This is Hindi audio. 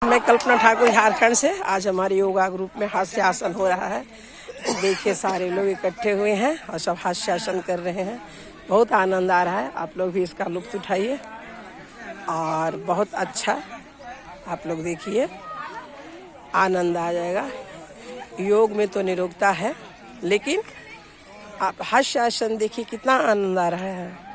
मैं कल्पना ठाकुर झारखंड से। आज हमारे योगा ग्रुप में हास्य आसन हो रहा है। देखिए सारे लोग इकट्ठे हुए हैं और सब हास्य आसन कर रहे हैं। बहुत आनंद आ रहा है। आप लोग भी इसका लुत्फ उठाइए और बहुत अच्छा आप लोग देखिए, आनंद आ जाएगा। योग में तो निरोगता है, लेकिन आप हास्य आसन देखिए कितना आनंद आ रहा है।